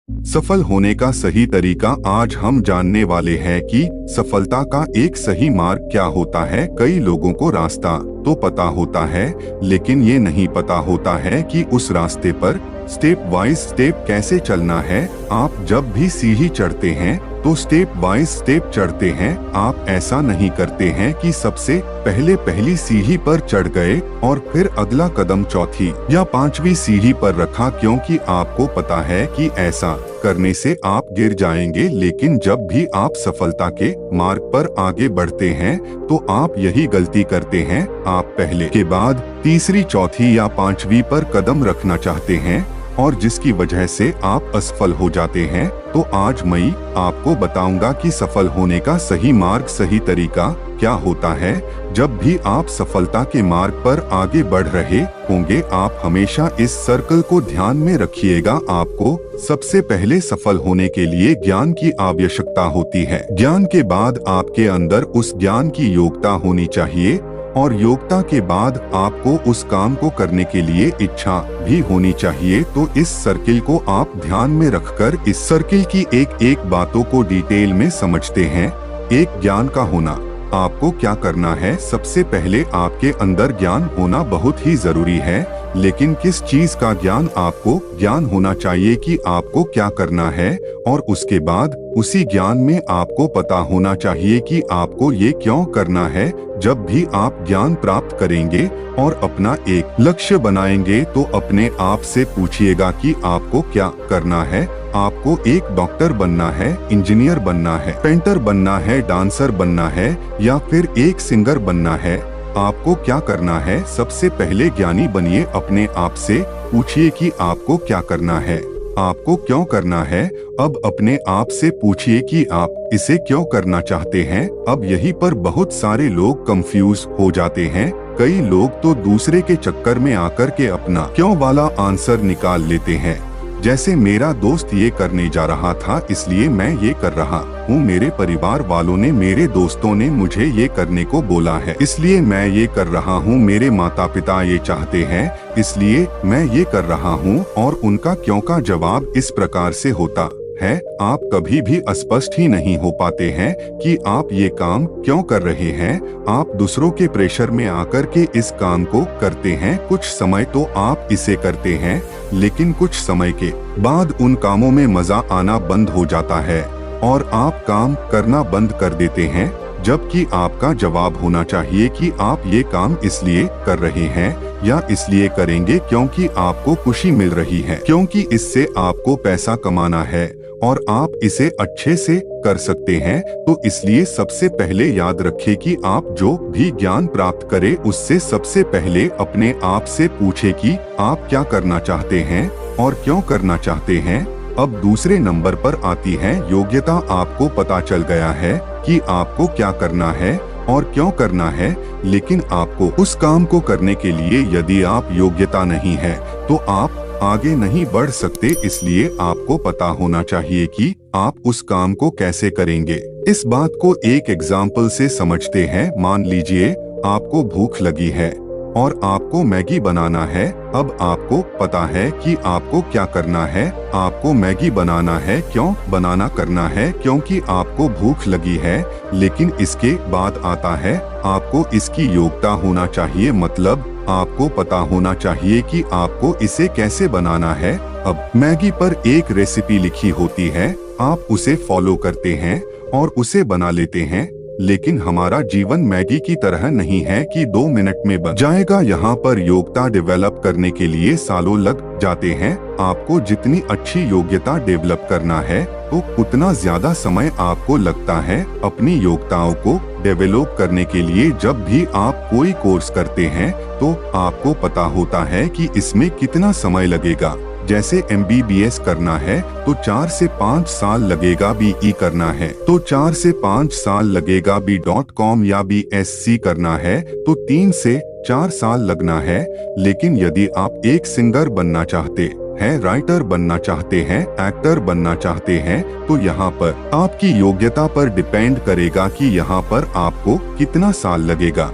सफल होने का सही तरीका आज हम जानने वाले हैं कि सफलता का एक सही मार्ग क्या होता है। कई लोगों को रास्ता तो पता होता है, लेकिन ये नहीं पता होता है कि उस रास्ते पर स्टेप वाइज स्टेप कैसे चलना है। आप जब भी सीढ़ी चढ़ते हैं तो स्टेप वाइज स्टेप चढ़ते हैं। आप ऐसा नहीं करते हैं कि सबसे पहले पहली सीढ़ी पर चढ़ गए और फिर अगला कदम चौथी या पांचवी सीढ़ी पर रखा, क्योंकि आपको पता है कि ऐसा करने से आप गिर जाएंगे। लेकिन जब भी आप सफलता के मार्ग पर आगे बढ़ते हैं तो आप यही गलती करते हैं। आप पहले के बाद तीसरी, चौथी या पांचवी पर कदम रखना चाहते हैं और जिसकी वजह से आप असफल हो जाते हैं। तो आज मैं आपको बताऊंगा कि सफल होने का सही मार्ग, सही तरीका क्या होता है। जब भी आप सफलता के मार्ग पर आगे बढ़ रहे होंगे, आप हमेशा इस सर्कल को ध्यान में रखिएगा। आपको सबसे पहले सफल होने के लिए ज्ञान की आवश्यकता होती है। ज्ञान के बाद आपके अंदर उस ज्ञान की योग्यता होनी चाहिए और योग्यता के बाद आपको उस काम को करने के लिए इच्छा भी होनी चाहिए। तो इस सर्किल को आप ध्यान में रखकर इस सर्किल की एक एक बातों को डिटेल में समझते हैं। एक, ज्ञान का होना। आपको क्या करना है? सबसे पहले आपके अंदर ज्ञान होना बहुत ही जरूरी है, लेकिन किस चीज का ज्ञान? आपको ज्ञान होना चाहिए कि आपको क्या करना है और उसके बाद उसी ज्ञान में आपको पता होना चाहिए कि आपको ये क्यों करना है। जब भी आप ज्ञान प्राप्त करेंगे और अपना एक लक्ष्य बनाएंगे तो अपने आप से पूछिएगा कि आपको क्या करना है। आपको एक डॉक्टर बनना है, इंजीनियर बनना है, पेंटर बनना है, डांसर बनना है या फिर एक सिंगर बनना है? आपको क्या करना है? सबसे पहले ज्ञानी बनिए। अपने आप से पूछिए कि आपको क्या करना है, आपको क्यों करना है। अब अपने आप से पूछिए कि आप इसे क्यों करना चाहते हैं। अब यहीं पर बहुत सारे लोग कंफ्यूज हो जाते हैं। कई लोग तो दूसरे के चक्कर में आकर के अपना क्यों वाला आंसर निकाल लेते हैं। जैसे मेरा दोस्त ये करने जा रहा था इसलिए मैं ये कर रहा हूँ, मेरे परिवार वालों ने, मेरे दोस्तों ने मुझे ये करने को बोला है इसलिए मैं ये कर रहा हूँ, मेरे माता पिता ये चाहते हैं इसलिए मैं ये कर रहा हूँ। और उनका क्यों का जवाब इस प्रकार से होता है। आप कभी भी स्पष्ट ही नहीं हो पाते हैं कि आप ये काम क्यों कर रहे हैं। आप दूसरों के प्रेशर में आकर के इस काम को करते हैं। कुछ समय तो आप इसे करते हैं, लेकिन कुछ समय के बाद उन कामों में मजा आना बंद हो जाता है और आप काम करना बंद कर देते हैं। जबकि आपका जवाब होना चाहिए कि आप ये काम इसलिए कर रहे हैं या इसलिए करेंगे क्योंकि आपको खुशी मिल रही है, क्योंकि इससे आपको पैसा कमाना है और आप इसे अच्छे से कर सकते हैं। तो इसलिए सबसे पहले याद रखें कि आप जो भी ज्ञान प्राप्त करें उससे सबसे पहले अपने आप से पूछे कि आप क्या करना चाहते हैं और क्यों करना चाहते हैं। अब दूसरे नंबर पर आती है योग्यता। आपको पता चल गया है कि आपको क्या करना है और क्यों करना है, लेकिन आपको उस काम को करने के लिए यदि आप योग्यता नहीं है तो आप आगे नहीं बढ़ सकते। इसलिए आपको पता होना चाहिए कि आप उस काम को कैसे करेंगे। इस बात को एक एग्जाम्पल से समझते हैं। मान लीजिए आपको भूख लगी है और आपको मैगी बनाना है। अब आपको पता है कि आपको क्या करना है। आपको मैगी बनाना है। क्यों बनाना करना है? क्योंकि आपको भूख लगी है। लेकिन इसके बाद आता है आपको इसकी योग्यता होना चाहिए, मतलब आपको पता होना चाहिए कि आपको इसे कैसे बनाना है। अब मैगी पर एक रेसिपी लिखी होती है, आप उसे फॉलो करते हैं और उसे बना लेते हैं। लेकिन हमारा जीवन मैगी की तरह नहीं है कि 2 मिनट में बन जाएगा। यहाँ पर योग्यता डेवलप करने के लिए सालों लग जाते हैं। आपको जितनी अच्छी योग्यता डेवलप करना है तो उतना ज्यादा समय आपको लगता है अपनी योग्यताओं को डेवलप करने के लिए। जब भी आप कोई कोर्स करते हैं तो आपको पता होता है कि इसमें कितना समय लगेगा। जैसे MBBS करना है तो 4 से 5 साल लगेगा, BE करना है तो 4 से 5 साल लगेगा, B.com या BSc करना है तो 3 से 4 साल लगना है। लेकिन यदि आप एक सिंगर बनना चाहते हैं, राइटर बनना चाहते हैं, एक्टर बनना चाहते हैं तो यहाँ पर आपकी योग्यता पर डिपेंड करेगा कि यहाँ पर आपको कितना साल लगेगा।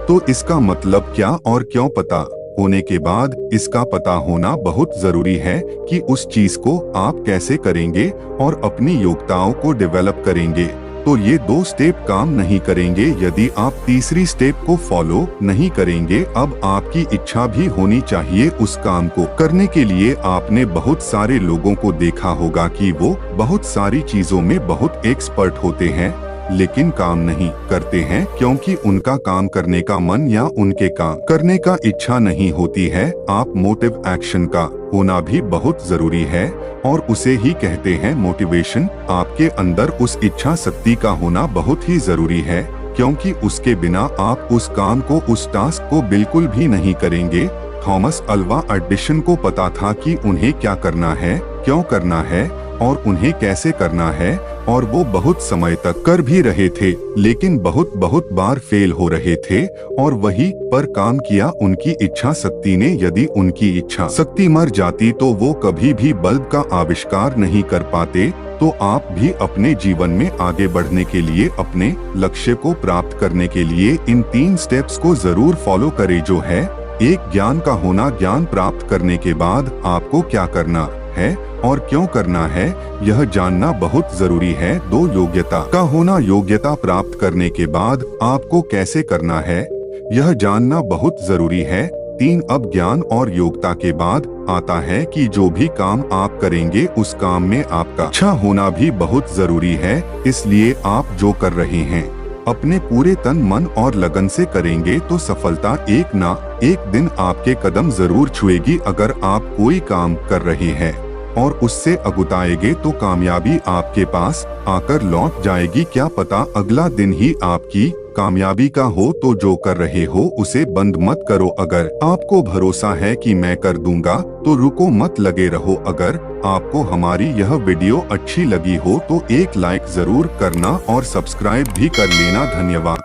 तो इसका मतलब क्या और क्यों पता होने के बाद इसका पता होना बहुत जरूरी है कि उस चीज को आप कैसे करेंगे और अपनी योग्यताओं को डेवलप करेंगे। तो ये 2 स्टेप काम नहीं करेंगे यदि आप तीसरी स्टेप को फॉलो नहीं करेंगे। अब आपकी इच्छा भी होनी चाहिए उस काम को करने के लिए। आपने बहुत सारे लोगों को देखा होगा कि वो बहुत सारी चीजों में बहुत एक्सपर्ट होते हैं लेकिन काम नहीं करते हैं क्योंकि उनका काम करने का मन या उनके काम करने का इच्छा नहीं होती है। आप मोटिव एक्शन का होना भी बहुत जरूरी है और उसे ही कहते हैं मोटिवेशन। आपके अंदर उस इच्छा शक्ति का होना बहुत ही जरूरी है क्योंकि उसके बिना आप उस काम को, उस टास्क को बिल्कुल भी नहीं करेंगे। थॉमस अल्वा एडिसन को पता था कि उन्हें क्या करना है, क्यों करना है और उन्हें कैसे करना है और वो बहुत समय तक कर भी रहे थे लेकिन बहुत बार फेल हो रहे थे और वही पर काम किया उनकी इच्छा शक्ति ने। यदि उनकी इच्छा शक्ति मर जाती तो वो कभी भी बल्ब का आविष्कार नहीं कर पाते। तो आप भी अपने जीवन में आगे बढ़ने के लिए, अपने लक्ष्य को प्राप्त करने के लिए इन 3 स्टेप्स को जरूर फॉलो करें। जो है, 1 ज्ञान का होना। ज्ञान प्राप्त करने के बाद आपको क्या करना है और क्यों करना है यह जानना बहुत जरूरी है। 2 योग्यता का होना। योग्यता प्राप्त करने के बाद आपको कैसे करना है यह जानना बहुत जरूरी है। 3 अब ज्ञान और योग्यता के बाद आता है कि जो भी काम आप करेंगे उस काम में आपका अच्छा होना भी बहुत जरूरी है। इसलिए आप जो कर रहे हैं अपने पूरे तन मन और लगन से करेंगे तो सफलता एक ना एक दिन आपके कदम जरूर छुएगी। अगर आप कोई काम कर रहे हैं और उससे अगुताएंगे तो कामयाबी आपके पास आकर लौट जाएगी। क्या पता अगला दिन ही आपकी कामयाबी का हो। तो जो कर रहे हो उसे बंद मत करो। अगर आपको भरोसा है कि मैं कर दूंगा तो रुको मत, लगे रहो। अगर आपको हमारी यह वीडियो अच्छी लगी हो तो एक लाइक जरूर करना और सब्सक्राइब भी कर लेना। धन्यवाद।